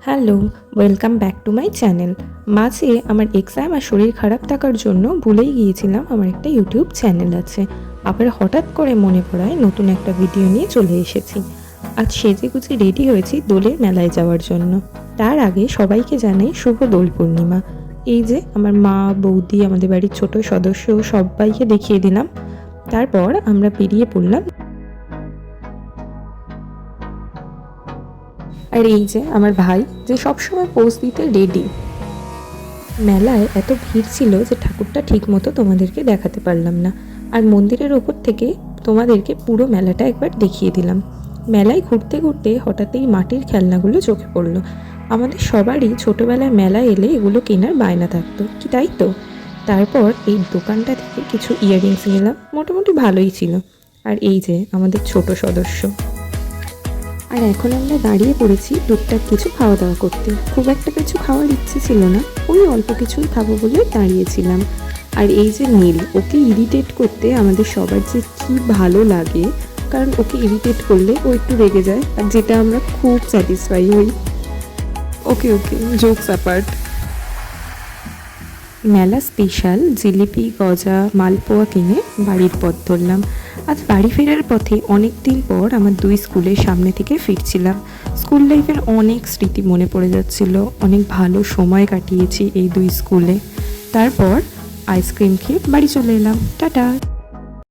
Hello, welcome back to my channel. মাঝে আমার exam আর শরীর খারাপ থাকার জন্য ভুলেই গিয়েছিলাম আমার একটা ইউটিউব চ্যানেল আছে। আবার হঠাৎ করে মনে পড়ায় নতুন একটা ভিডিও নিয়ে চলে এসেছি। আজ সেজেগুজে রেডি হয়েছি দোলের মেলায় যাওয়ার জন্য। তার আগে সবাইকে জানাই শুভ দোল পূর্ণিমা। এই যে আমার মা, বৌদি, আমাদের বাড়ির ছোট সদস্য সবাইকে দেখিয়ে দিলাম। তারপর আমরা বেরিয়ে পড়লাম। আর এই যে আমার ভাই, যে সবসময় পোজ দিতে রেডি। মেলায় এত ভিড় ছিল যে ঠাকুরটা ঠিক মতো তোমাদেরকে দেখাতে পারলাম না। আর মন্দিরের ওপর থেকে তোমাদেরকে পুরো মেলাটা একবার দেখিয়ে দিলাম। মেলায় ঘুরতে ঘুরতে হঠাৎই মাটির খেলনাগুলো চোখে পড়লো। আমাদের সবারই ছোটোবেলায় মেলায় এলে এগুলো কেনার বায়না থাকতো, কি তাই তো? তারপর এই দোকানটা থেকে কিছু ইয়াররিংস নিলাম, মোটামুটি ভালোই ছিল। আর এই যে আমাদের ছোট সদস্য। আর এখন আমরা দাঁড়িয়ে পড়েছি টুকটাক কিছু খাওয়া দাওয়া করতে। খুব একটা কিছু খাওয়ার ইচ্ছে ছিল না, ওই অল্প কিছুই খাবো বলে দাঁড়িয়েছিলাম। আর এই যে নীল, ওকে ইরিটেট করতে আমাদের সবার যে কি ভালো লাগে, কারণ ওকে ইরিটেট করলে ও একটু রেগে যায়, আর যেটা আমরা খুব স্যাটিসফাই হই। ওকে ওকে, জোকস অ্যাপার্ট। মেলা স্পেশাল জিলিপি, গজা, মালপোয়া কিনে বাড়ির পথ ধরলাম। আজ বাড়ি ফেরার পথে অনেক দিন পর আমার দুই স্কুলের সামনে থেকে ফিরছিলাম। স্কুল লাইফের অনেক স্মৃতি মনে পড়ে যাচ্ছিল, অনেক ভালো সময় কাটিয়েছি এই দুই স্কুলে। তারপর আইসক্রিম খেয়ে বাড়ি চলে এলাম। টাটা।